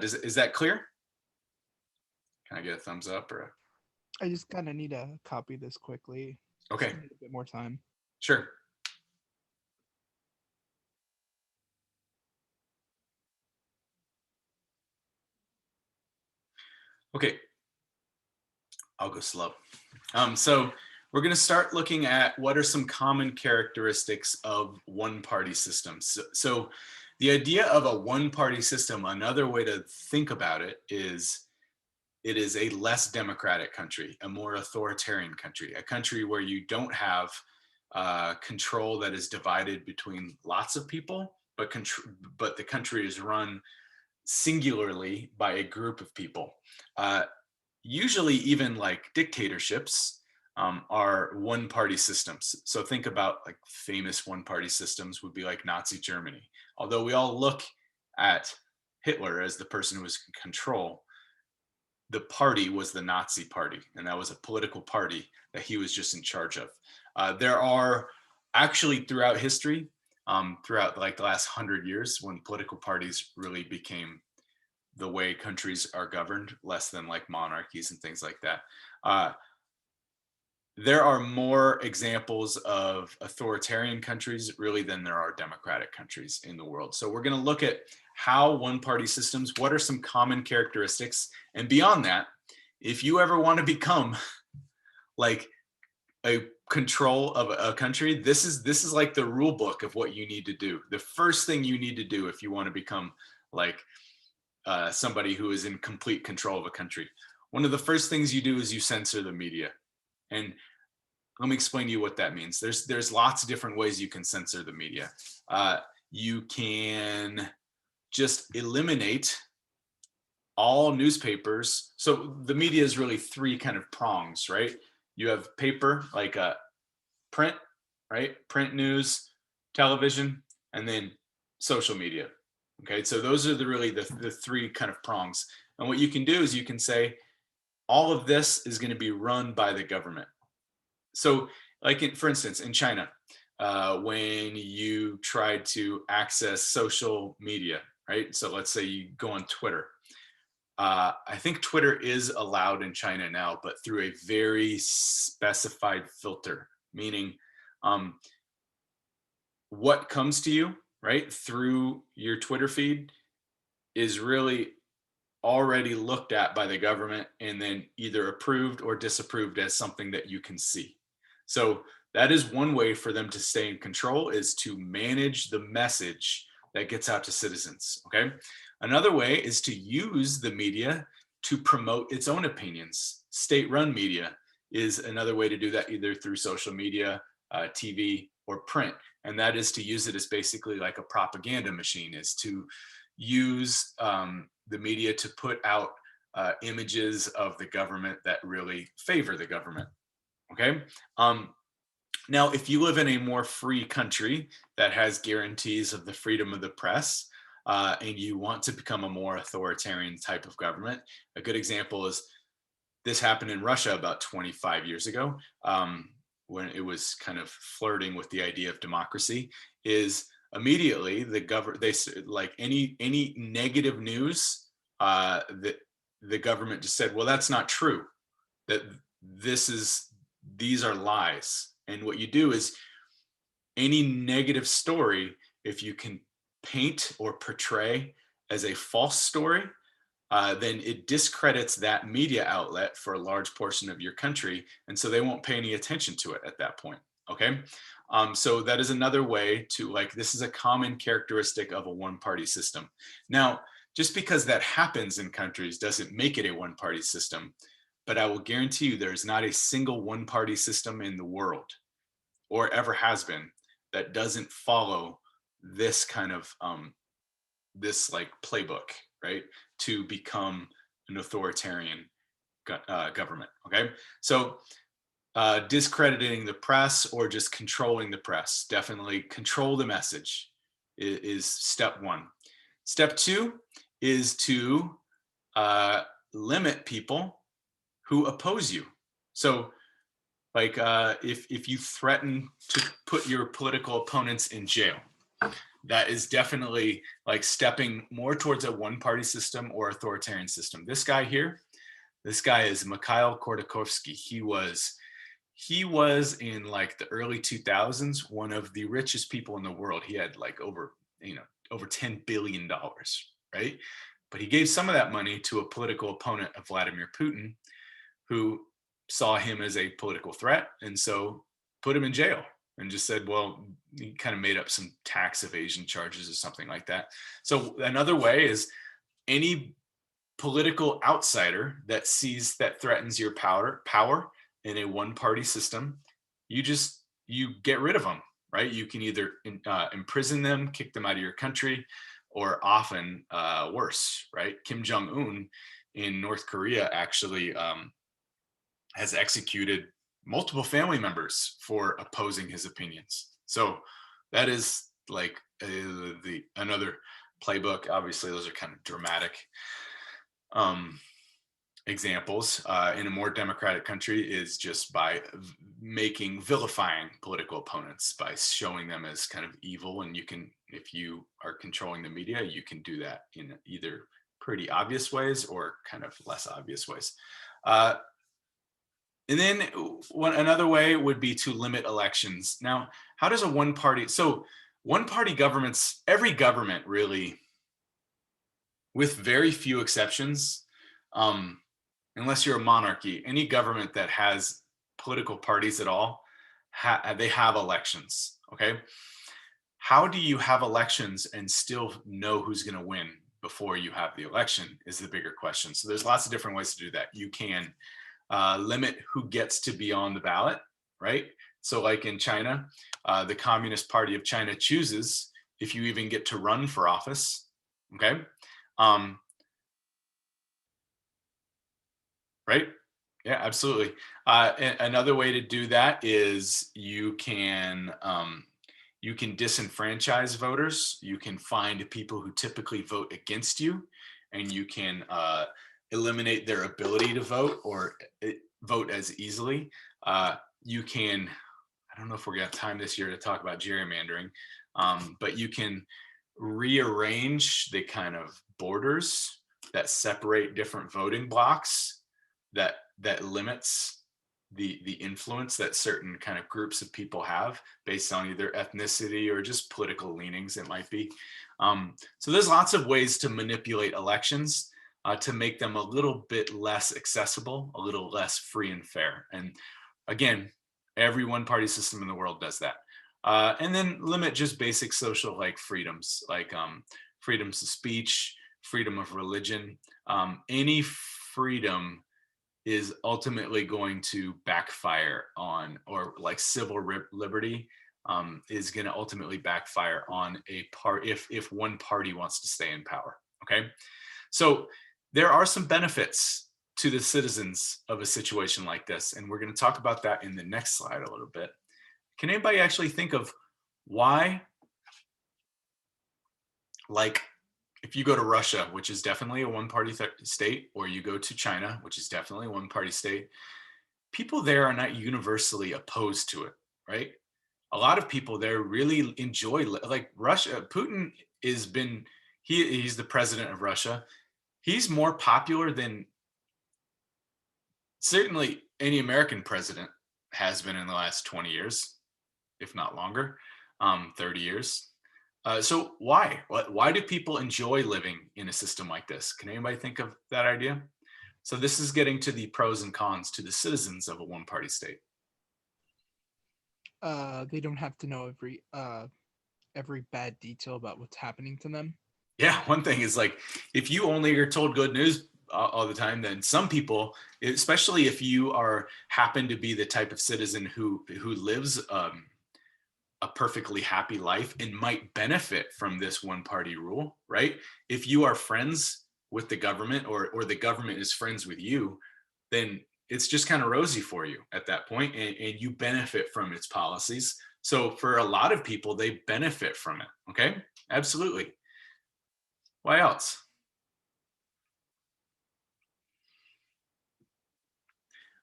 Is that clear? Can I get a thumbs up or I just kind of need to copy this quickly. Just okay, need a bit more time. sure. Okay, I'll go slow. So we're going to start looking at what are some common characteristics of one-party systems. So the idea of a one-party system, another way to think about it is a less democratic country, a more authoritarian country, a country where you don't have control that is divided between lots of people, but the country is run singularly by a group of people. Uh, Usually even like dictatorships are one party systems. So think about like famous one party systems would be like Nazi Germany. Although we all look at Hitler as the person who was in control, the party was the Nazi party, and that was a political party that he was just in charge of. There are actually throughout history, throughout like the last 100 years, when political parties really became the way countries are governed, less than like monarchies and things like that. Uh, there are more examples of authoritarian countries really than there are democratic countries in the world. So we're going to look at how one party systems, what are some common characteristics, and beyond that, if you ever want to become like a control of a country, this is like the rule book of what you need to do. The first thing you need to do if you want to become like somebody who is in complete control of a country. One of the first things you do is you censor the media. And let me explain to you what that means. There's lots of different ways you can censor the media. You can just eliminate all newspapers. So the media is really three kind of prongs, right? You have paper, like print, right? Print news, television, and then social media. Okay, so those are the three kind of prongs. And what you can do is you can say all of this is going to be run by the government. So, like for instance, in China, when you try to access social media, right? So let's say you go on Twitter. I think Twitter is allowed in China now, but through a very specified filter, meaning um, what comes to you, right, through your Twitter feed is really already looked at by the government and then either approved or disapproved as something that you can see. So that is one way for them to stay in control, is to manage the message that gets out to citizens. Okay. Another way is to use the media to promote its own opinions. State-run media is another way to do that, either through social media, TV, or print. And that is to use it as basically like a propaganda machine, is to use the media to put out images of the government that really favor the government. Okay. Now, if you live in a more free country that has guarantees of the freedom of the press, and you want to become a more authoritarian type of government, a good example is this happened in Russia about 25 years ago, when it was kind of flirting with the idea of democracy. Is immediately the government, they like any negative news, that the government just said, well, that's not true, that these are lies. And what you do is any negative story, if you can paint or portray as a false story, then it discredits that media outlet for a large portion of your country. And so they won't pay any attention to it at that point. Okay. So that is another way to, like, this is a common characteristic of a one party system. Now, just because that happens in countries doesn't make it a one party system. But I will guarantee you there's not a single one party system in the world, or ever has been, that doesn't follow this kind of this like playbook, right, to become an authoritarian government. Okay, so discrediting the press or just controlling the press, definitely control the message is step one. Step two is to limit people who oppose you. So like if you threaten to put your political opponents in jail, that is definitely like stepping more towards a one-party system or authoritarian system. This guy here, this guy is Mikhail Khodorkovsky. He was in like the early 2000s one of the richest people in the world. He had like over $10 billion, right? But he gave some of that money to a political opponent of Vladimir Putin, who saw him as a political threat, and so put him in jail and just said, well, he kind of made up some tax evasion charges or something like that. So another way is any political outsider that threatens your power in a one-party system, you get rid of them, right? You can either imprison them, kick them out of your country, or often worse, right? Kim Jong-un in North Korea actually has executed multiple family members for opposing his opinions. So that is like another playbook. Obviously, those are kind of dramatic examples. In a more democratic country is just by vilifying political opponents, by showing them as kind of evil. And you can, if you are controlling the media, you can do that in either pretty obvious ways or kind of less obvious ways. And then another way would be to limit elections. Now, how does one-party governments, every government really, with very few exceptions, unless you're a monarchy, any government that has political parties at all, they have elections, okay? How do you have elections and still know who's gonna win before you have the election is the bigger question. So there's lots of different ways to do that. You can limit who gets to be on the ballot, right? So like in China, the Communist Party of China chooses if you even get to run for office, okay? Right? Yeah, absolutely. Another way to do that is you can disenfranchise voters. You can find people who typically vote against you, and you can eliminate their ability to vote or vote as easily. You can, I don't know if we're gonna have time this year to talk about gerrymandering, but you can rearrange the kind of borders that separate different voting blocks that limits the influence that certain kind of groups of people have based on either ethnicity or just political leanings, it might be. So there's lots of ways to manipulate elections to make them a little bit less accessible, a little less free and fair. And again, every one-party system in the world does that. And then limit just basic social like freedoms, like freedoms of speech, freedom of religion. Any freedom is ultimately going to backfire on, or like civil liberty is going to ultimately backfire on if one party wants to stay in power. Okay, so there are some benefits to the citizens of a situation like this, and we're going to talk about that in the next slide a little bit. Can anybody actually think of why, like, if you go to Russia, which is definitely a one-party state, or you go to China, which is definitely a one-party state, people there are not universally opposed to it, right? A lot of people there really enjoy, like Russia. Putin he's the president of Russia. He's more popular than certainly any American president has been in the last 20 years, if not longer, 30 years. So why do people enjoy living in a system like this? Can anybody think of that idea? So this is getting to the pros and cons to the citizens of a one-party state. They don't have to know every bad detail about what's happening to them. Yeah, one thing is like, if you only are told good news all the time, then some people, especially if you happen to be the type of citizen who lives a perfectly happy life and might benefit from this one-party rule, right? If you are friends with the government, or the government is friends with you, then it's just kind of rosy for you at that point, and you benefit from its policies. So for a lot of people, they benefit from it. Okay, absolutely. Why else?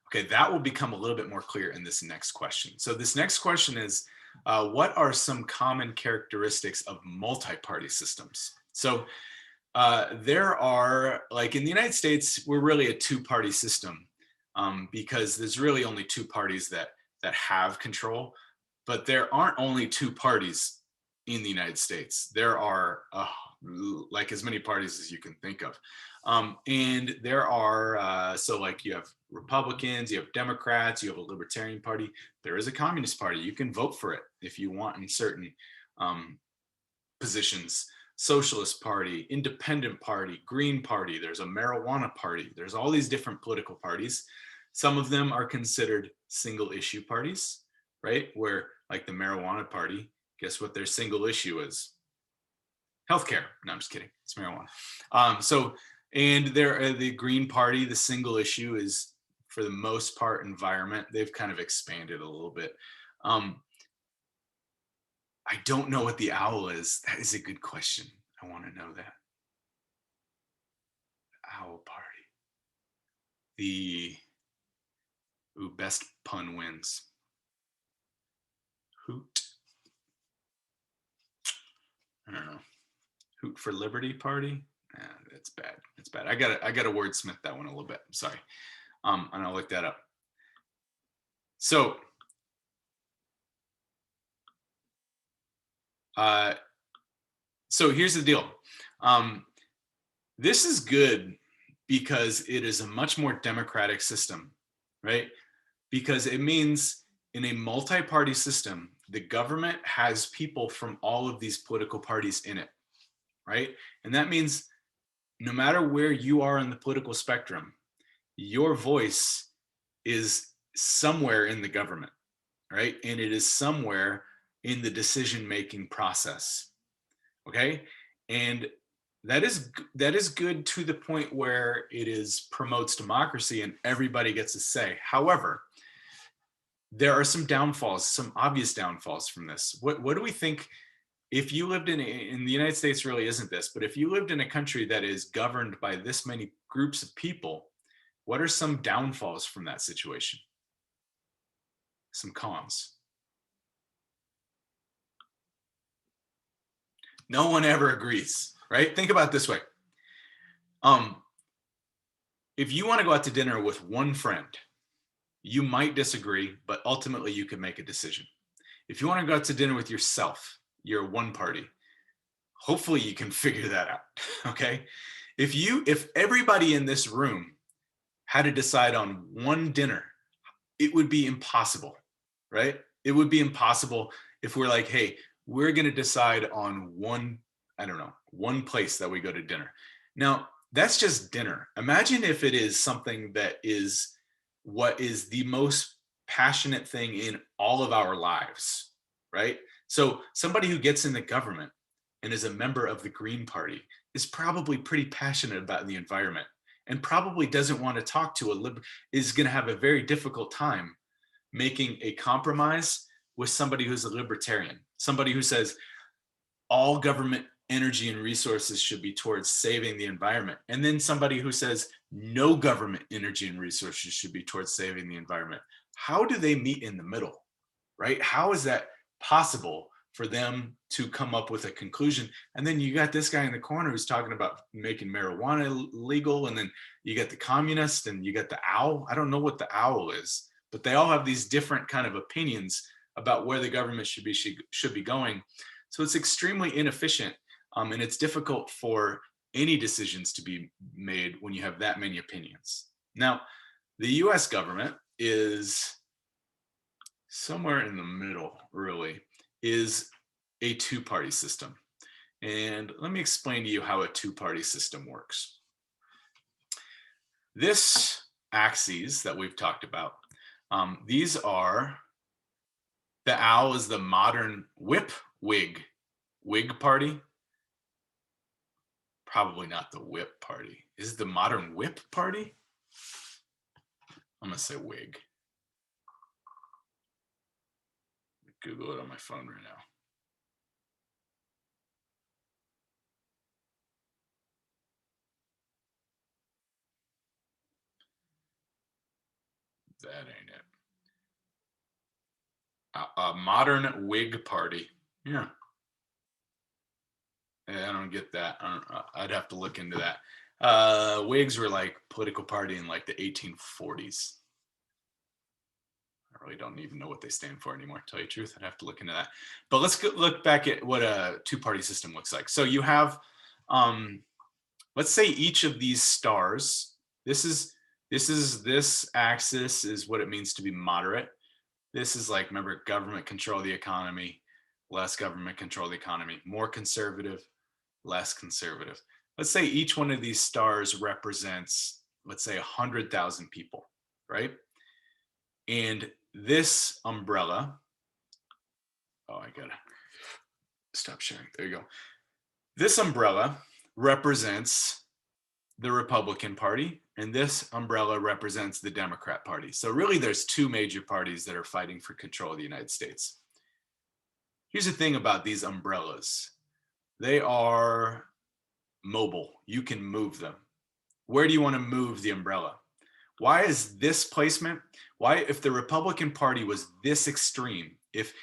Okay, that will become a little bit more clear in this next question. So this next question is, what are some common characteristics of multi-party systems? So there are, like in the United States, we're really a two-party system because there's really only two parties that have control, but there aren't only two parties in the United States. There are like as many parties as you can think of. And there are, so like you have Republicans, you have Democrats, you have a Libertarian Party, there is a Communist Party. You can vote for it if you want in certain positions. Socialist Party, Independent Party, Green Party, there's a Marijuana Party, there's all these different political parties. Some of them are considered single issue parties, right? Where like the Marijuana Party, guess what their single issue is? Healthcare. No, I'm just kidding. It's marijuana. And there, the Green Party, the single issue is for the most part environment. They've kind of expanded a little bit. I don't know what the owl is. That is a good question. I want to know that. Owl Party. The best pun wins. Hoot. I don't know. Hoot for Liberty Party. That's bad. It's bad. I gotta wordsmith that one a little bit. I'm sorry. And I'll look that up. So here's the deal. This is good because it is a much more democratic system, right? Because it means in a multi-party system, the government has people from all of these political parties in it, right? And that means no matter where you are in the political spectrum, your voice is somewhere in the government, right? And it is somewhere in the decision-making process, okay? And that is good to the point where it promotes democracy and everybody gets a say. However, there are some downfalls, some obvious downfalls from this. What do we think if you lived in the United States really isn't this, but if you lived in a country that is governed by this many groups of people, what are some downfalls from that situation? Some cons. No one ever agrees, right? Think about it this way. If you want to go out to dinner with one friend, you might disagree, but ultimately you can make a decision. If you want to go out to dinner with yourself, you're one party. Hopefully you can figure that out, okay? If everybody in this room had to decide on one dinner, it would be impossible, right? It would be impossible if we're like, hey, we're going to decide on one place that we go to dinner. Now, that's just dinner. Imagine if it is something that is what is the most passionate thing in all of our lives, right? So somebody who gets in the government and is a member of the Green Party is probably pretty passionate about the environment and probably doesn't want to talk to is going to have a very difficult time making a compromise with somebody who's a libertarian, somebody who says all government energy and resources should be towards saving the environment. And then somebody who says no government energy and resources should be towards saving the environment. How do they meet in the middle, right? How is that possible for them to come up with a conclusion? And then you got this guy in the corner who's talking about making marijuana legal. And then you got the communist and you got the owl. I don't know what the owl is, but they all have these different kind of opinions about where the government should be going. So it's extremely inefficient. And it's difficult for any decisions to be made when you have that many opinions. Now, the US government is somewhere in the middle, really, is a two-party system. And let me explain to you how a two-party system works. This axes that we've talked about, these are, the owl is the modern Whig party. Probably not the Whip party. Is it the modern Whip party? I'm gonna say Whig. Google it on my phone right now. That ain't it. A modern Whig party. Yeah. I don't get that. I'd have to look into that. Whigs were like political party in like the 1840s. I really don't even know what they stand for anymore, to tell you the truth. I'd have to look into that. But let's look back at what a two-party system looks like. So you have, let's say each of these stars, this axis is what it means to be moderate. This is like, remember, government control the economy, less government control the economy, more conservative, less conservative. Let's say each one of these stars represents, let's say 100,000 people, right? And this umbrella, oh, I gotta stop sharing. There you go. This umbrella represents the Republican Party, and this umbrella represents the Democrat Party. So really there's two major parties that are fighting for control of the United States. Here's the thing about these umbrellas. They are mobile. You can move them. Where do you want to move the umbrella? Why is this placement? Why, if the Republican Party was this extreme, if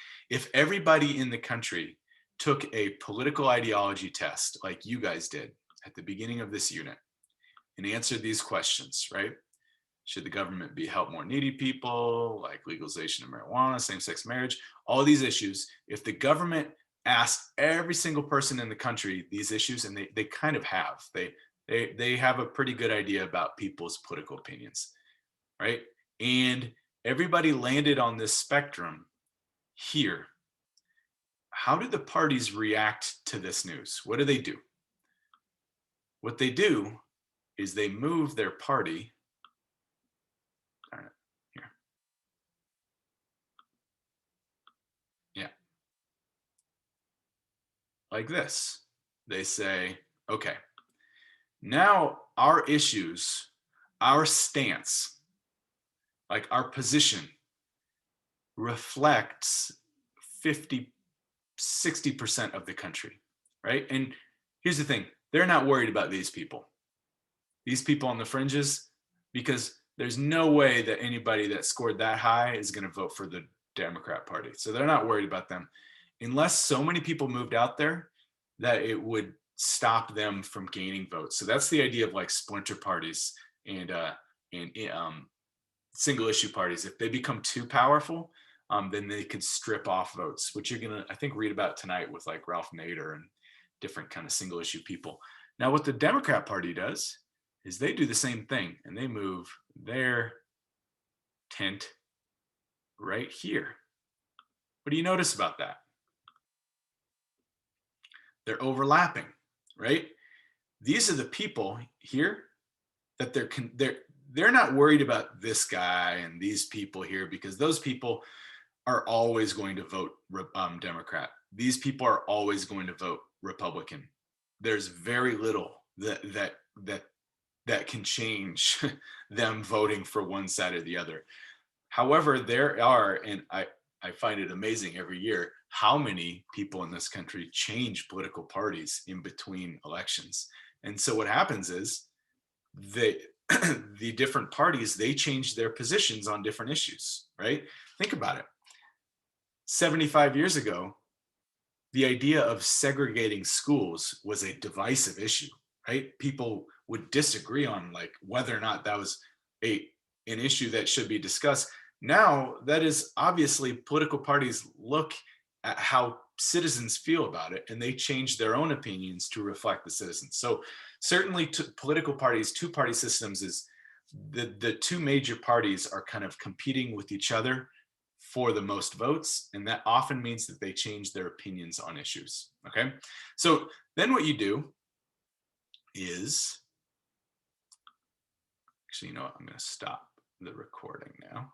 everybody in the country took a political ideology test like you guys did at the beginning of this unit and answered these questions, right? Should the government be help more needy people, like legalization of marijuana, same-sex marriage, all these issues? If the government asked every single person in the country these issues, and they kind of have, they have a pretty good idea about people's political opinions, right? And everybody landed on this spectrum here. How did the parties react to this news? What do? What they do is they move their party here. Yeah. Like this. They say, okay, now our issues, our stance, like our position reflects 50, 60% of the country, right? And here's the thing, they're not worried about these people on the fringes, because there's no way that anybody that scored that high is going to vote for the Democrat Party. So they're not worried about them, unless so many people moved out there that it would stop them from gaining votes. So that's the idea of like splinter parties and single issue parties. If they become too powerful, then they could strip off votes, which you're gonna, I think, read about tonight with like Ralph Nader and different kind of single issue people. Now, what the Democrat Party does is they do the same thing, and they move their tent right here. What do you notice about that? They're overlapping, right? These are the people here that they're not worried about this guy and these people here, because those people are always going to vote Democrat. These people are always going to vote Republican. There's very little that can change them voting for one side or the other. However, there are, and I find it amazing every year, how many people in this country change political parties in between elections. And so what happens is the different parties, they change their positions on different issues, right? Think about it. 75 years ago, the idea of segregating schools was a divisive issue, right? People would disagree on like whether or not that was an issue that should be discussed. Now, that is obviously, political parties look at how citizens feel about it, and they change their own opinions to reflect the citizens. So certainly political parties, two-party systems, is the two major parties are kind of competing with each other for the most votes, and that often means that they change their opinions on issues, okay? So then what you do is, actually, you know what, I'm gonna stop the recording now.